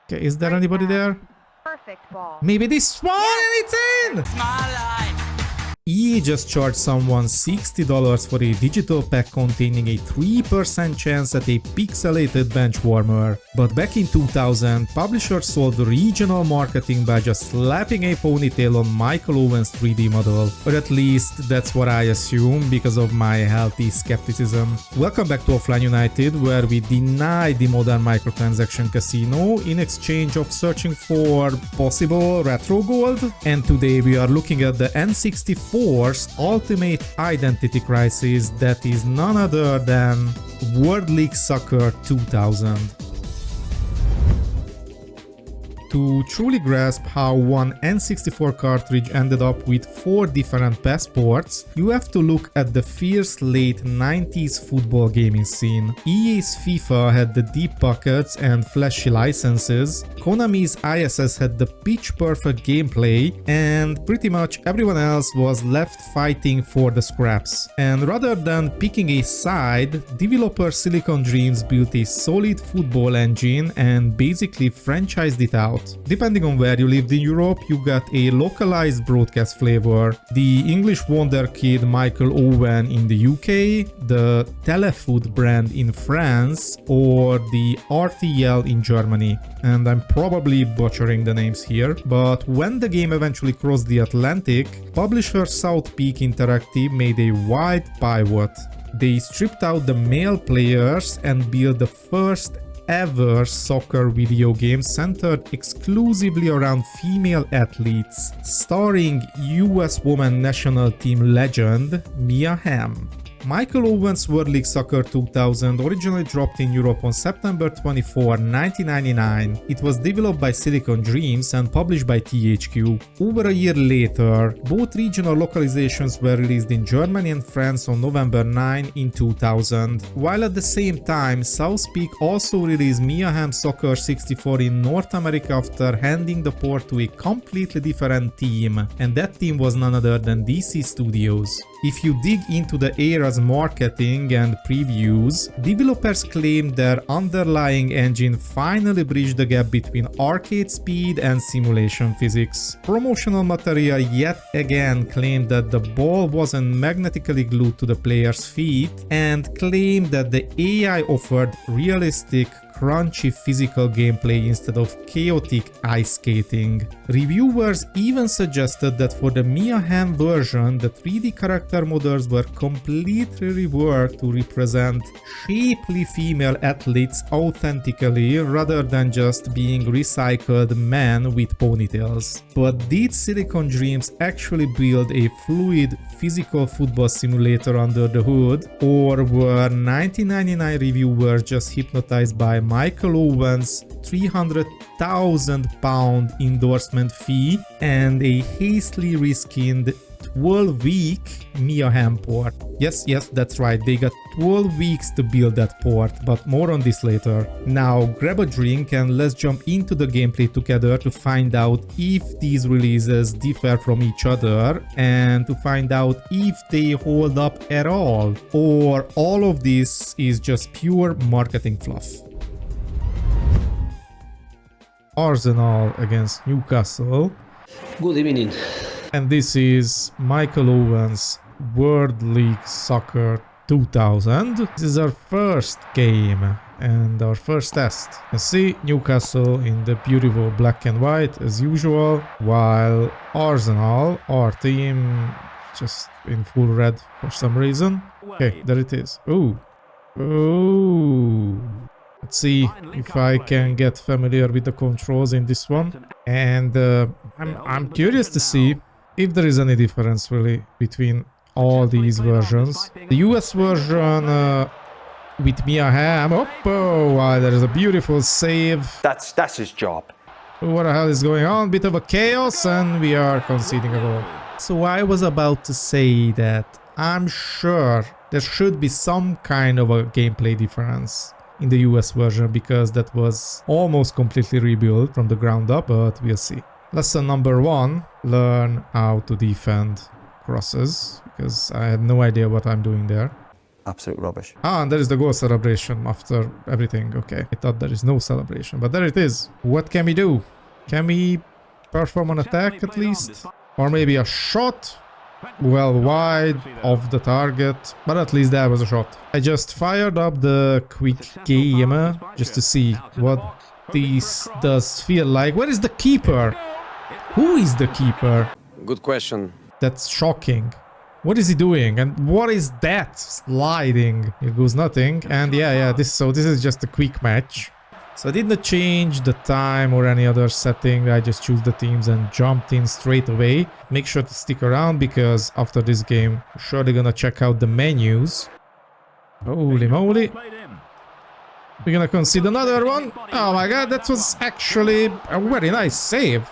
Okay, is there anybody there? Perfect ball. Maybe this one, and it's in! It's my line. EA just charged someone $60 for a digital pack containing a 3% chance at a pixelated bench warmer. But back in 2000, publishers solved regional marketing by just slapping a ponytail on Michael Owen's 3D model. Or at least that's what I assume because of my healthy skepticism. Welcome back to Offline United, where we deny the modern microtransaction casino in exchange of searching for possible retro gold. And today we are looking at the N64's ultimate identity crisis that is none other than World League Soccer 2000. To truly grasp how one N64 cartridge ended up with 4 different passports, you have to look at the fierce late 90s football gaming scene. EA's FIFA had the deep pockets and flashy licenses, Konami's ISS had the pitch-perfect gameplay, and pretty much everyone else was left fighting for the scraps. And rather than picking a side, developer Silicon Dreams built a solid football engine and basically franchised it out. Depending on where you lived in Europe, you got a localized broadcast flavor. The English wonder kid Michael Owen in the UK, the Telefoot brand in France, or the RTL in Germany. And I'm probably butchering the names here, but when the game eventually crossed the Atlantic, publisher South Peak Interactive made a wild pivot. They stripped out the male players and built the first ever soccer video game centered exclusively around female athletes, starring US women national team legend Mia Hamm. Michael Owen's World League Soccer 2000 originally dropped in Europe on September 24, 1999. It was developed by Silicon Dreams and published by THQ. Over a year later, both regional localizations were released in Germany and France on November 9 in 2000. While at the same time, South Peak also released Hamm Soccer 64 in North America after handing the port to a completely different team, and that team was none other than DC Studios. If you dig into the era's marketing and previews, developers claim their underlying engine finally bridged the gap between arcade speed and simulation physics. Promotional material yet again claimed that the ball wasn't magnetically glued to the player's feet, and claimed that the AI offered realistic, crunchy physical gameplay instead of chaotic ice skating. Reviewers even suggested that for the Mia Hamm version, the 3D character models were completely reworked to represent shapely female athletes authentically rather than just being recycled men with ponytails. But did Silicon Dreams actually build a fluid physical football simulator under the hood, or were 1999 reviewers just hypnotized by Michael Owen's £300,000 endorsement fee and a hastily reskinned 12-week Mia Hamm port? Yes, that's right, they got 12 weeks to build that port, but more on this later. Now grab a drink and let's jump into the gameplay together to find out if these releases differ from each other and to find out if they hold up at all, or all of this is just pure marketing fluff. Arsenal against Newcastle. Good evening. And this is Michael Owen's World League Soccer 2000. This is our first game and our first test. You can see Newcastle in the beautiful black and white as usual, while Arsenal, our team, just in full red for some reason. Okay, there it is. Ooh. Let's see if I can get familiar with the controls in this one. And I'm curious to see if there is any difference really between all these versions. The US version with Mia Hamm. Oh, wow, there is a beautiful save. That's his job. What the hell is going on? Bit of a chaos, and we are conceding a goal. So I was about to say that I'm sure there should be some kind of a gameplay difference in the US version, because that was almost completely rebuilt from the ground up, but we'll see. Lesson number 1, learn how to defend crosses, because I had no idea what I'm doing there. absolute rubbish. Ah, and there is the goal celebration after everything. Okay, I thought there is no celebration, but there it is. What can we do? Can we perform an attack at least? Or maybe a shot? Well, wide of the target, but at least that was a shot. I just fired up the quick game just to see what this does feel like. Where is the keeper? Who is the keeper? Good question. That's shocking. What is he doing? And what is that? Sliding. Here goes nothing. And yeah, this is just a quick match. So I didn't change the time or any other setting. I just chose the teams and jumped in straight away. Make sure to stick around because after this game, I'm surely gonna check out the menus. Holy moly. We're gonna concede another one. Oh my god, that was actually a very nice save.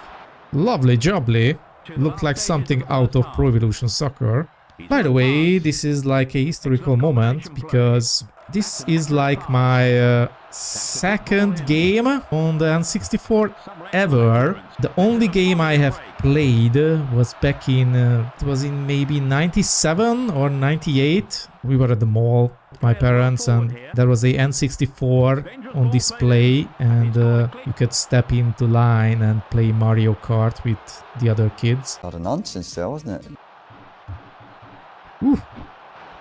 Lovely jubbly. Looked like something out of Pro Evolution Soccer. By the way, this is like a historical moment because this is like my second game on the N64 ever. The only game I have played was back in, it was in maybe 97 or 98. We were at the mall with my parents and there was a N64 on display and you could step into line and play Mario Kart with the other kids. A lot of nonsense there, wasn't it? Ooh.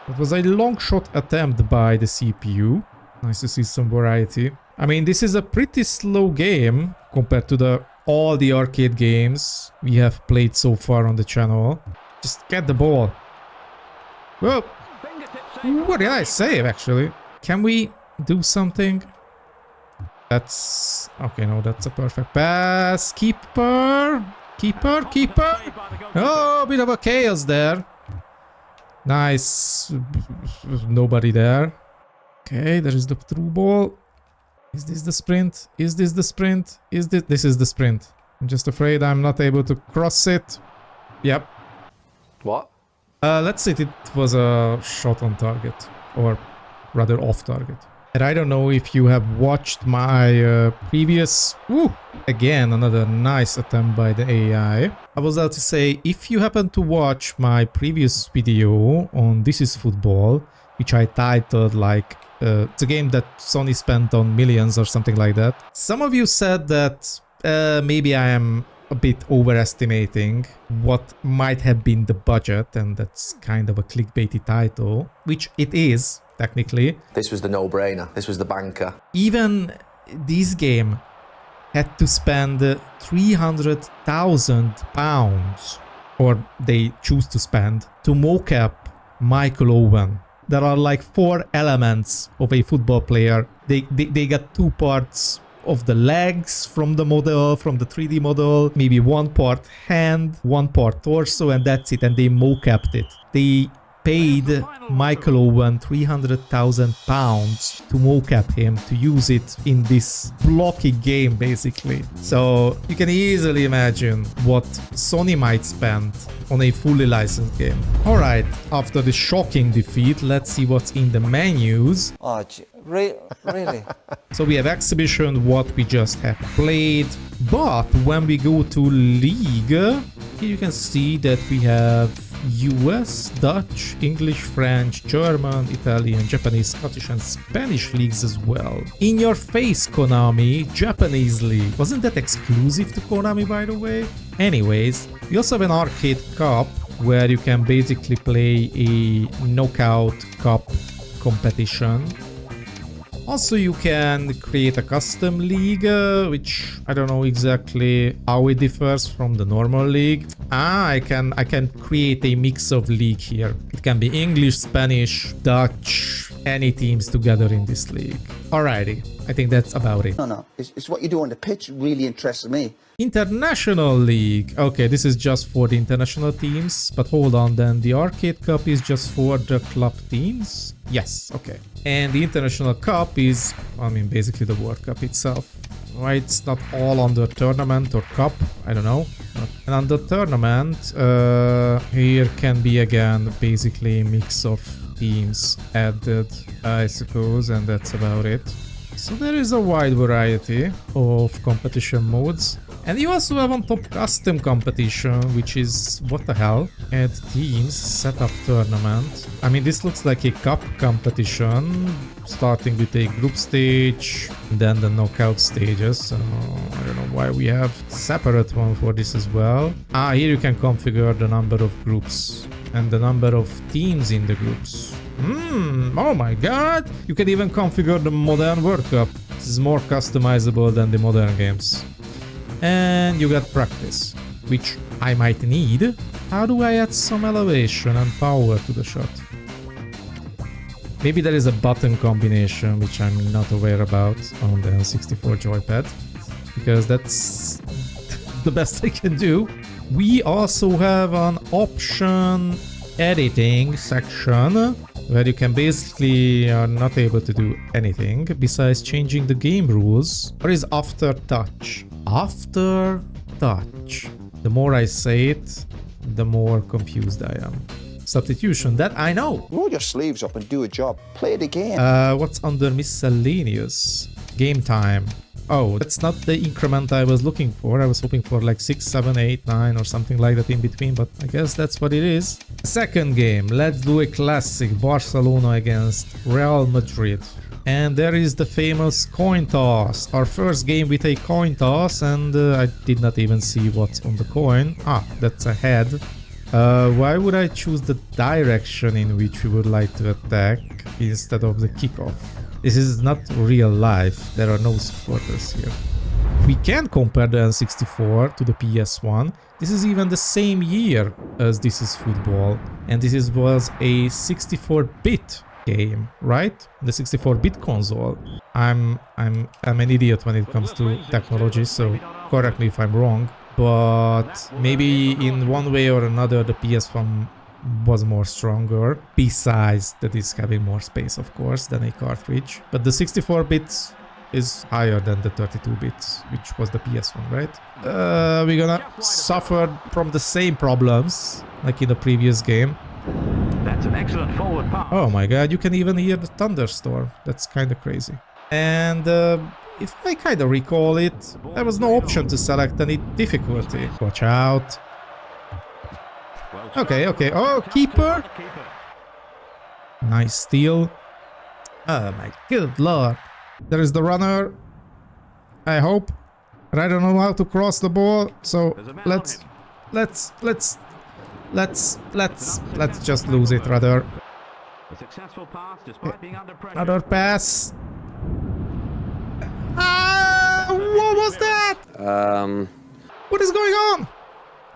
It was a long shot attempt by the CPU. Nice to see some variety. I mean, this is a pretty slow game compared to all the arcade games we have played so far on the channel. Just get the ball. Well, what did I save actually? Can we do something? That's... okay, no, that's a perfect pass. Keeper! Keeper! Keeper! Oh, a bit of a chaos there. Nice. Nobody there. Okay, there is the through ball. Is this the sprint? Is this the sprint? Is this... this is the sprint. I'm just afraid I'm not able to cross it. Yep. What? Let's say it was a shot on target. Or rather off target. And I don't know if you have watched my previous... Woo! Again, another nice attempt by the AI. I was about to say, if you happen to watch my previous video on This is Football, which I titled like, it's a game that Sony spent on millions or something like that. Some of you said that maybe I am a bit overestimating what might have been the budget, and that's kind of a clickbaity title, which it is. Technically. This was the no-brainer. This was the banker. Even this game had to spend £300,000, or they choose to spend, to mocap Michael Owen. There are like 4 elements of a football player. They got 2 parts of the legs from the model, from the 3D model, maybe 1 part hand, 1 part torso, and that's it, and they mocapped it. They paid Michael Owen £300,000 to mocap him, to use it in this blocky game basically. So you can easily imagine what Sony might spend on a fully licensed game. Alright, after the shocking defeat, let's see what's in the menus. Oh, really? So we have exhibition, what we just have played, but when we go to league, here you can see that we have US, Dutch, English, French, German, Italian, Japanese, Scottish and Spanish leagues as well. In your face, Konami, Japanese league. Wasn't that exclusive to Konami, by the way? Anyways, we also have an arcade cup where you can basically play a knockout cup competition. Also, you can create a custom league, which I don't know exactly how it differs from the normal league. I can create a mix of league here. It can be English, Spanish, Dutch, any teams together in this league. Alrighty, I think that's about it. No, it's what you do on the pitch really interests me. International League. Okay, this is just for the international teams, but hold on, then the Arcade Cup is just for the club teams? Yes, okay. And the International Cup is, I mean, basically the World Cup itself. Right, it's not all under tournament or cup, I don't know. And under tournament, here can be again basically a mix of teams added, I suppose, and that's about it. So there is a wide variety of competition modes. And you also have on top custom competition, which is what the hell? Add teams, setup tournament. I mean, this looks like a cup competition, starting with a group stage, then the knockout stages. So I don't know why we have separate one for this as well. Here you can configure the number of groups and the number of teams in the groups. Oh my god! You can even configure the modern World Cup. This is more customizable than the modern games. And you got practice, which I might need. How do I add some elevation and power to the shot? Maybe there is a button combination which I'm not aware about on the N64 joypad, because that's the best I can do. We also have an option editing section where you can basically are not able to do anything besides changing the game rules. What is after touch? After touch. The more I say it, the more confused I am. Substitution, that I know. Roll your sleeves up and do a job. Play the game. What's under miscellaneous? Game time. Oh, that's not the increment I was looking for. I was hoping for like 6, 7, 8, 9 or something like that in between, but I guess that's what it is. Second game, let's do a classic. Barcelona against Real Madrid. And there is the famous coin toss. Our first game with a coin toss, and I did not even see what's on the coin. That's a head. Why would I choose the direction in which we would like to attack instead of the kickoff? This is not real life. There are no supporters here. We can compare the N64 to the PS1. This is even the same year as This Is Football. And this was a 64-bit game, right? The 64-bit console. I'm an idiot when it comes to technology, so correct me if I'm wrong. But maybe in one way or another the PS1 was more stronger, besides the disc having more space, of course, than a cartridge. But the 64 bits is higher than the 32 bits, which was the PS1, right? We're gonna suffer from the same problems like in the previous game. That's an excellent forward pass. Oh my god, you can even hear the thunderstorm. That's kind of crazy. And if I kind of recall it, there was no option to select any difficulty. Watch out. Okay. Oh, keeper. Nice steal. Oh my good lord. There is the runner. I hope. But I don't know how to cross the ball, so let's just lose it rather. Another pass. What was that? What is going on?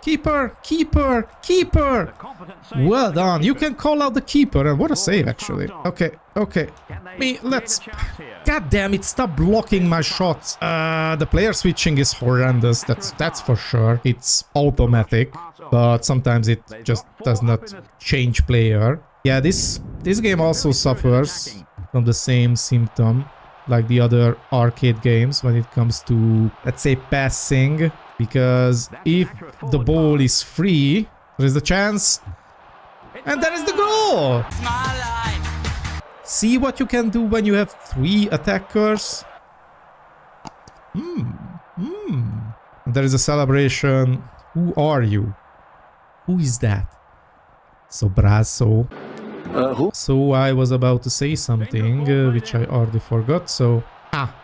Keeper. Well done. You can call out the keeper, and what a save actually. Okay. Let's. God damn it! Stop blocking my shots. The player switching is horrendous. That's for sure. It's automatic, but sometimes it just does not change player. Yeah, this game also suffers from the same symptom like the other arcade games when it comes to, let's say, passing. Because if the ball is free, there is a chance. And there is the goal! See what you can do when you have 3 attackers? There is a celebration. Who are you? Who is that? So Brazo. Who? So I was about to say something, which I already forgot, so...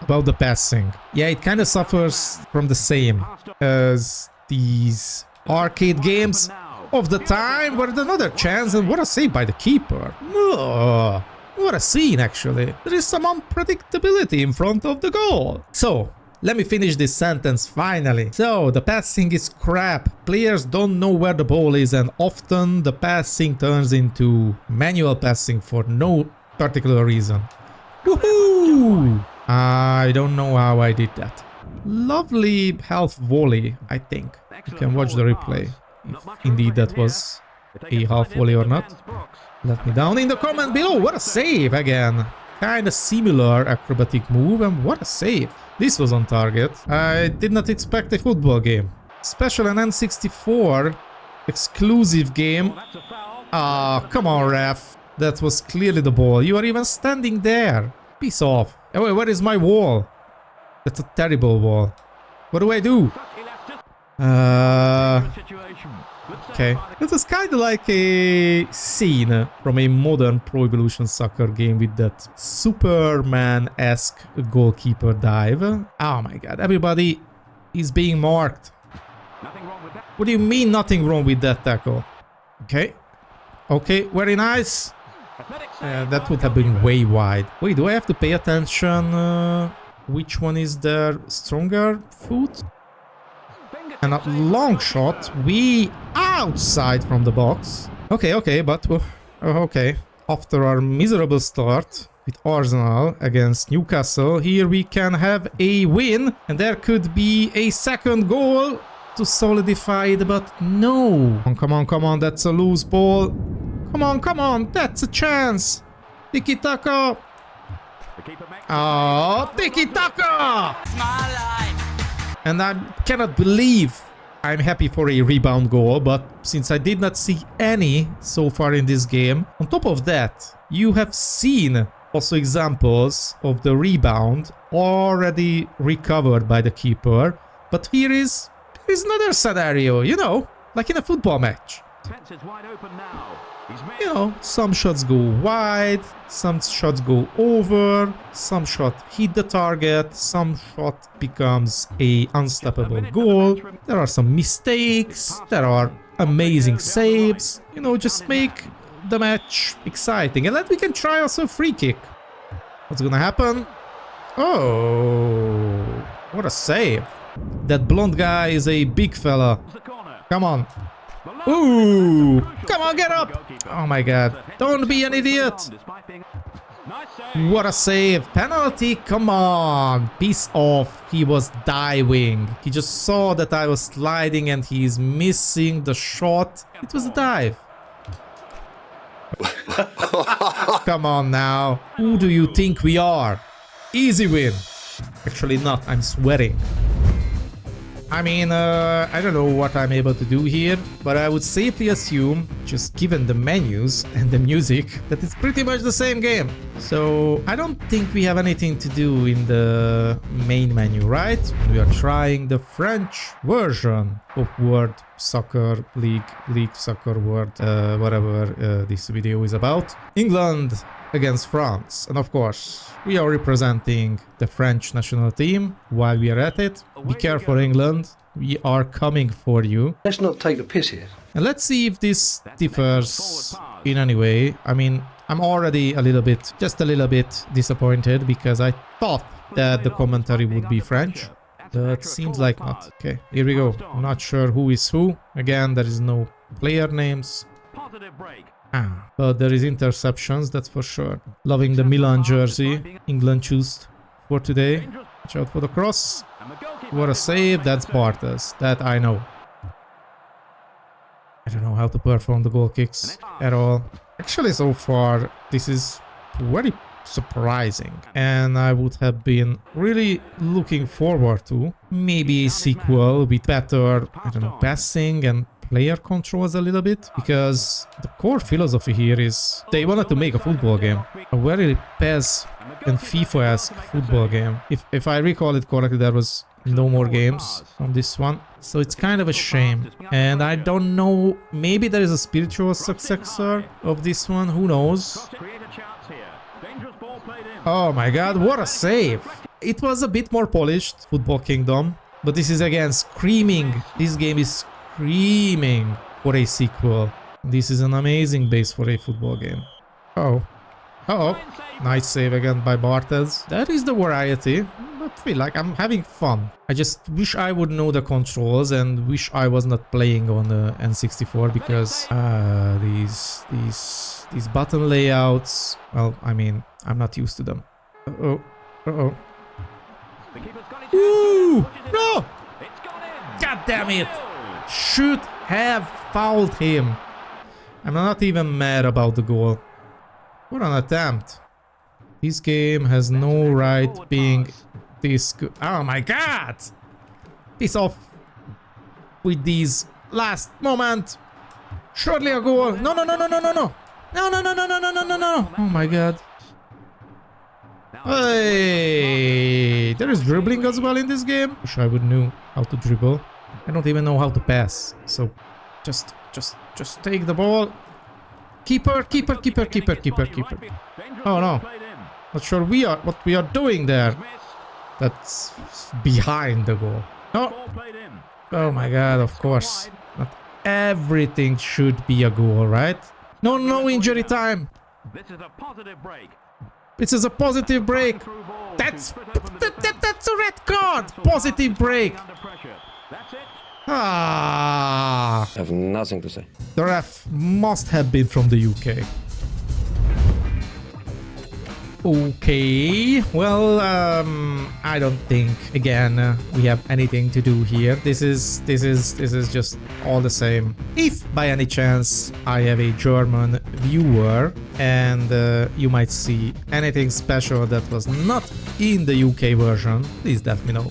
about the passing. Yeah, it kind of suffers from the same as these arcade games of the time, where another chance, and what a save by the keeper. Oh, what a scene, actually. There is some unpredictability in front of the goal. So, let me finish this sentence finally. So, the passing is crap. Players don't know where the ball is, and often the passing turns into manual passing for no particular reason. Woohoo! I don't know how I did that. Lovely half volley, I think. You can watch the replay, if indeed that was a half volley or not. Let me down in the comment below. What a save again. Kind of similar acrobatic move, and what a save. This was on target. I did not expect a football game. Special an N64 exclusive game. Come on, ref. That was clearly the ball. You are even standing there. Piece off. Oh, wait, where is my wall? That's a terrible wall. What do I do? Okay. This is kind of like a scene from a modern Pro Evolution Soccer game with that Superman-esque goalkeeper dive. Oh my god, everybody is being marked. What do you mean nothing wrong with that tackle? Okay. Okay, very nice. That would have been way wide. Wait, do I have to pay attention which one is their stronger foot? And a long shot, we outside from the box. Okay, okay, but okay. After our miserable start with Arsenal against Newcastle, here we can have a win, and there could be a second goal to solidify it, but no. Come on, come on, that's a loose ball. Come on, that's a chance. Tiki-taka. Oh, tiki-taka! And I cannot believe I'm happy for a rebound goal, but since I did not see any so far in this game, on top of that, you have seen also examples of the rebound already recovered by the keeper. But here is another scenario, you know, like in a football match. You know, some shots go wide, some shots go over, some shot hit the target, some shot becomes a unstoppable goal. There are some mistakes, there are amazing saves. You know, just make the match exciting. And then we can try also a free kick. What's gonna happen? Oh, what a save. That blonde guy is a big fella. Come on. Ooh! Come on, get up! Oh my god. Don't be an idiot! What a save! Penalty? Come on! Piece off. He was diving. He just saw that I was sliding and he's missing the shot. It was a dive. Come on now. Who do you think we are? Easy win. Actually not. I'm sweating. I mean, I don't know what I'm able to do here, but I would safely assume, just given the menus and the music, that it's pretty much the same game. So I don't think we have anything to do in the main menu, right? We are trying the French version of World Soccer League Soccer World, whatever this video is about. England against France, and of course we are representing the French national team while we are at it. Be careful, England, we are coming for you. Let's not take the piss here. And let's see if this differs in any way. I mean, I'm already just a little bit disappointed because I thought that the commentary would be French, but seems like not. Okay, here we go. I'm not sure who is who. Again, there is no player names. But there is interceptions, that's for sure. Loving the Milan jersey England chose for today. Watch out for the cross. What a save, that's Bartes. That I know. I don't know how to perform the goal kicks at all. Actually, so far, this is very surprising. And I would have been really looking forward to maybe a sequel with better, I don't know, passing and player controls a little bit, because the core philosophy here is they wanted to make a football game, a very PES and FIFA-esque football game. If I recall it correctly, there was no more games on this one, so it's kind of a shame. And I don't know, maybe there is a spiritual successor of this one, who knows. Oh my god, what a save! It was a bit more polished, Football Kingdom, but this is again screaming. This game is screaming for a sequel. This is an amazing base for a football game. Oh. Uh-oh. Nice save again by Bartes. That is the variety. I feel like I'm having fun. I just wish I would know the controls and wish I was not playing on the N64 because these button layouts, well, I mean, I'm not used to them. Uh-oh. Uh-oh. Ooh! No! God damn it! Should have fouled him. I'm not even mad about the goal. What an attempt. This game has no right being this good. Oh my god! Piss off with these last moment. Surely a goal. No, no, no, no, no, no, no. No, no, no, no, no, no, no, no, no. Oh my god. Hey, there is dribbling as well in this game. Wish I would know how to dribble. I don't even know how to pass. So just take the ball. Keeper. Oh no. Not sure what we are doing there. That's behind the goal. No. Oh my god, of course. Not everything should be a goal, right? No injury time. This is a positive break. This is a positive break. That's a red card. Positive break. That's it. I have nothing to say. The ref must have been from the UK. Okay, well, I don't think again we have anything to do here. This is just all the same. If by any chance I have a German viewer and you might see anything special that was not in the UK version, please let me know.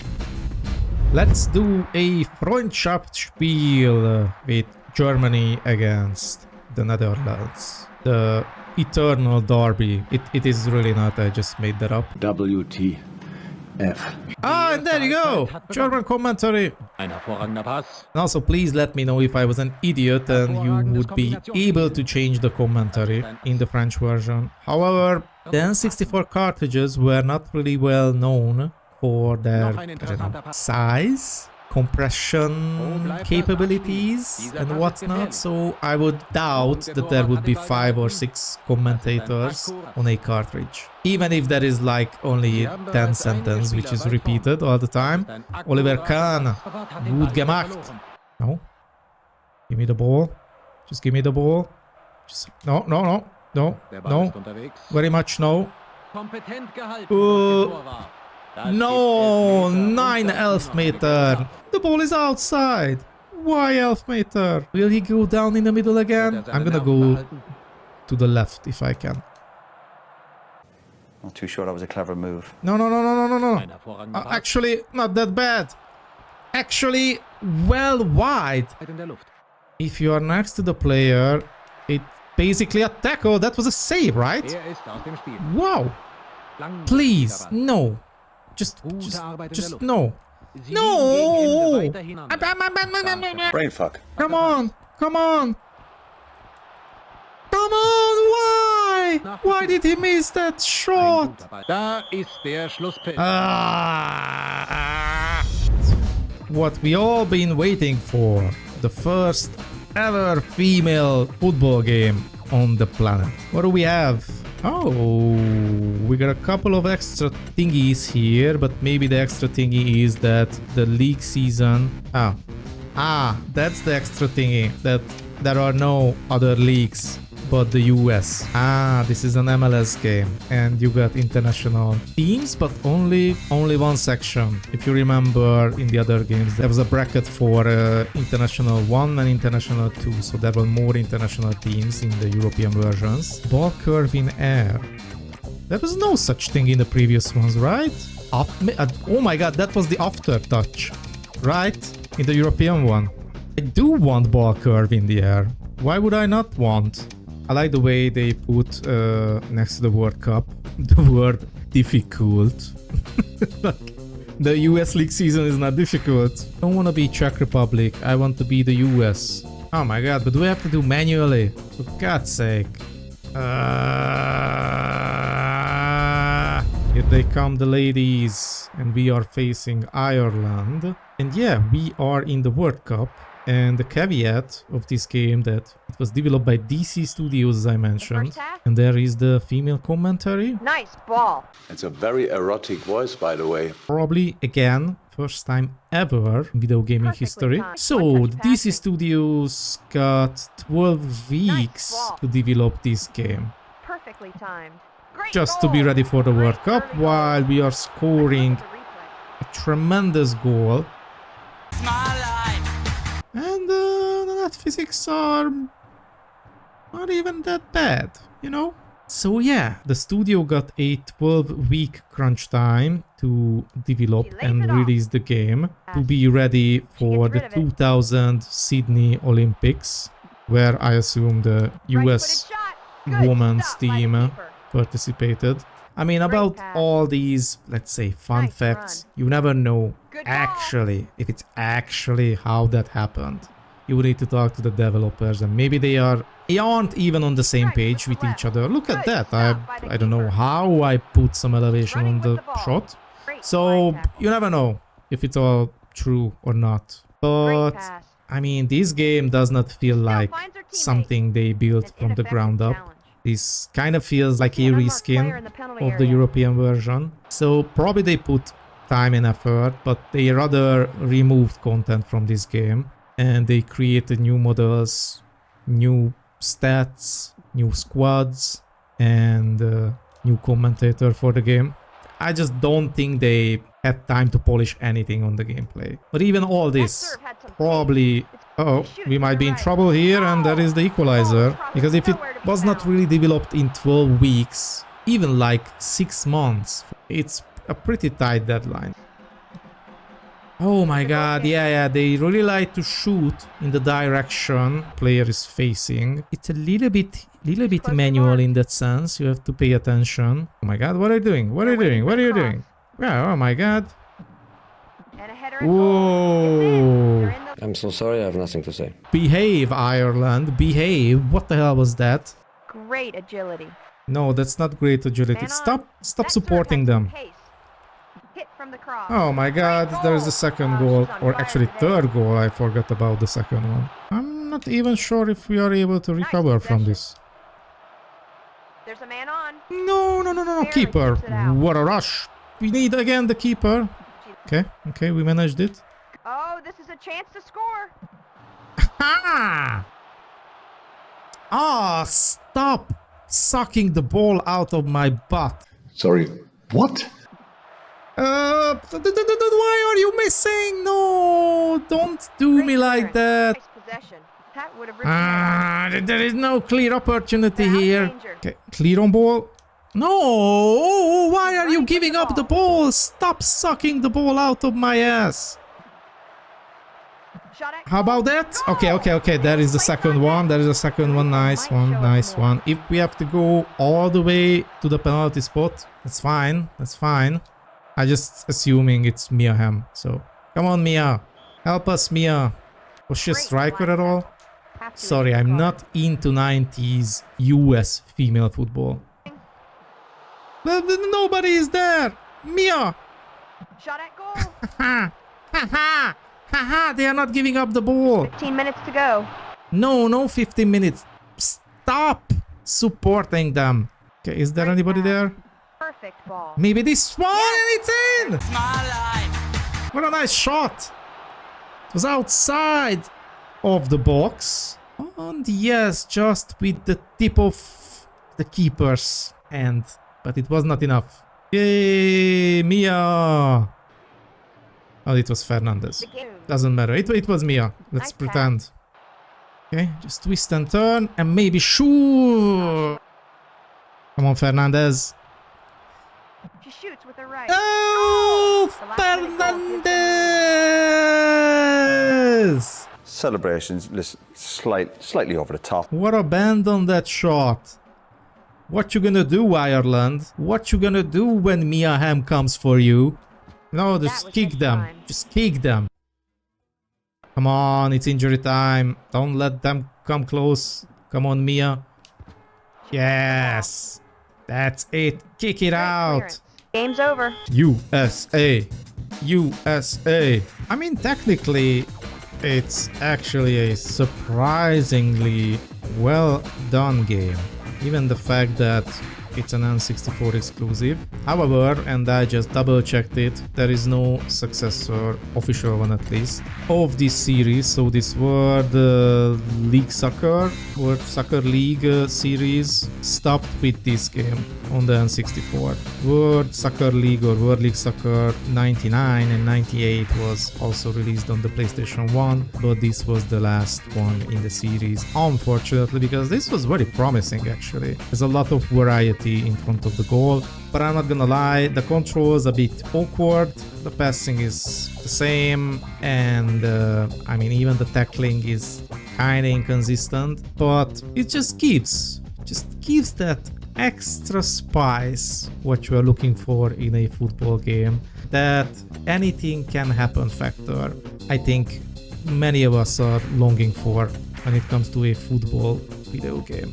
Let's do a Freundschaftsspiel with Germany against the Netherlands. The eternal derby. It is really not, I just made that up. WTF. Ah, and there you go! German commentary. Ein hervorragender Pass. And also, please let me know if I was an idiot and you would be able to change the commentary in the French version. However, the N64 cartridges were not really well known for their, I don't know, size, compression capabilities and whatnot, so I would doubt that there would be 5 or 6 commentators on a cartridge. Even if there is like only 10 sentences which is repeated all the time. Oliver Kahn, gut gemacht. No. Give me the ball. Just give me the ball. Just no. Very much no. No, 9 Elfmeter. The ball is outside. Why Elfmeter? Will he go down in the middle again? I'm gonna go to the left if I can. Not too sure that was a clever move. No. Actually, not that bad. Actually, well wide. If you are next to the player, it's basically a tackle. That was a save, right? Wow. Please, no. Just no. No! Brain fuck. Come on! Why? Why did he miss that shot? Da ist der Schlusspfiff. What we all been waiting for. The first ever female football game on the planet. What do we have? Oh, we got a couple of extra thingies here, but maybe the extra thingy is that the league season... that's the extra thingy, that there are no other leagues but the US. This is an MLS game, and you got international teams, but only one section. If you remember in the other games, there was a bracket for International 1 and International 2, so there were more international teams in the European versions. Ball curve in air. There was no such thing in the previous ones, right? Oh my god, that was the after touch, right? In the European one. I do want ball curve in the air. Why would I not want? I like the way they put next to the World Cup the word difficult. Like, the US League season is not difficult. I don't want to be Czech Republic, I want to be the US. Oh my god, but do we have to do manually? For God's sake. Here they come, the ladies. And we are facing Ireland. And yeah, we are in the World Cup. And the caveat of this game that it was developed by DC Studios, as I mentioned. And there is the female commentary. Nice ball. It's a very erotic voice, by the way. Probably, again, first time ever in video gaming history. So, the DC Studios got 12 weeks to develop this game. Perfectly timed. Great Just to be ready for the World Cup, while we are scoring a tremendous goal. And the net physics are not even that bad, you know? So yeah, the studio got a 12-week crunch time to develop and release the game to be ready for the 2000 Sydney Olympics, where I assume the US women's team participated. I mean, about pass. all these, let's say, fun Nice facts, you never know Good ball. actually if it's actually how that happened. You would need to talk to the developers, and maybe they aren't even on the same Right, page with with the each left. other. Look at Good that. stop by the I don't know keeper. how I put some elevation Running on with the the ball. shot. Great So line tackle. you never know if it's all true or not. Great But pass. I mean, this game does not feel like finds her teammate. something they built An from the ineffective ground up. challenge. This kind of feels like a An unmarked player reskin in the penalty of the area. European version. So probably they put time and effort, but they rather removed content from this game. And they created new models, new stats, new squads, and new commentator for the game. I just don't think they had time to polish anything on the gameplay. But even all this, serve had some probably... Oh, we might be in trouble here, and that is the equalizer. Because if it was not really developed in 12 weeks, even like 6 months, it's a pretty tight deadline. Oh my god, yeah, they really like to shoot in the direction player is facing. It's a little bit manual in that sense. You have to pay attention. Oh my god, what are you doing? What are you doing? What are you doing? Yeah, oh my god. And a header and goal. It's in. Whoa. They're in the I'm so sorry, I have nothing to say. Behave, Ireland. Behave. What the hell was that? great agility. No, that's not great agility. Man on. Stop That serve supporting had some them. pace. Hit from the cross. Oh my god, Great there is goal. the second Oh, goal, she's on or fire actually today. third goal. I forgot about the second one. I'm not even sure if we are able to recover from possession. this. There's a man on. No, Barely keeper. keeps it out. What a rush. We need again the keeper. Okay, we managed it. Oh, this is a chance to score. Ah! Ah, stop sucking the ball out of my butt. Sorry, what? Why are you missing? No, don't do Great me like that. clearance. Nice possession. That would have written it. There is no clear opportunity They're out of here. danger. Okay, clear on ball. No, why are you Running with giving the up the ball. ball? Stop sucking the ball out of my ass. Shot at How about goal. that? Goal. Okay. There is the second one. There is a second one. Nice one. If we have to go all the way to the penalty spot, that's fine. I just assuming it's Mia Hamm. So come on, Mia. Help us, Mia. Was she a Great striker line at all? Have to Sorry, admit, I'm Carter. not into 90s US female football. Nobody is there. Mia. Shot at goal. Ha, they are not giving up the ball. 15 minutes to go. No 15 minutes. Stop supporting them. Okay, is there Great anybody pass. there? Perfect ball. Maybe this one, and it's in! What a nice shot. It was outside of the box. And yes, just with the tip of the keeper's hand. But it was not enough. Yay, Mia! Oh, it was Fernandez. The game. Doesn't matter. It was Mia. Let's Nice pretend. Okay, just twist and turn and maybe shoot. Come on, Fernandez. She shoots with her right. Oh, The last minute goal gives them Fernandez! Celebrations, listen, slightly over the top. What a bend on that shot. What you gonna do, Ireland? What you gonna do when Mia Hamm comes for you? No, just was kick his them. time. Just kick them. Come on, it's injury time. Don't let them come close. Come on, Mia. Yes. That's it. Kick it Great out. clearance. Game's over. USA. USA. I mean, technically, it's actually a surprisingly well done game. Even the fact that it's an N64 exclusive. However, and I just double checked it, there is no successor, official one at least, of this series. So this World Soccer League series stopped with this game on the N64. World Soccer League or World League Soccer 99 and 98 was also released on the PlayStation 1, but this was the last one in the series, unfortunately, because this was very promising actually. There's a lot of variety in front of the goal, but I'm not gonna lie, the controls a bit awkward, the passing is the same, and I mean even the tackling is kinda inconsistent, but it just gives that extra spice what you are looking for in a football game, that anything can happen factor. I think many of us are longing for when it comes to a football video game.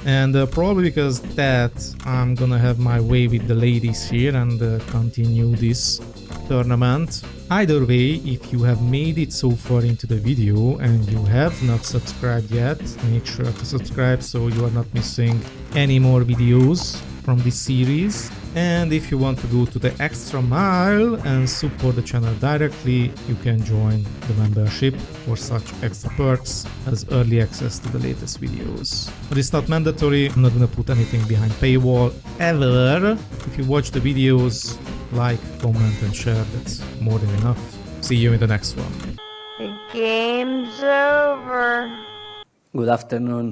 And probably because that, I'm gonna have my way with the ladies here and continue this tournament. Either way, if you have made it so far into the video and you have not subscribed yet, make sure to subscribe so you are not missing any more videos from this series. And if you want to go to the extra mile and support the channel directly, you can join the membership for such extra perks as early access to the latest videos. But it's not mandatory, I'm not gonna put anything behind paywall ever. If you watch the videos, like, comment and share, that's more than enough. See you in the next one. The game's over. Good afternoon.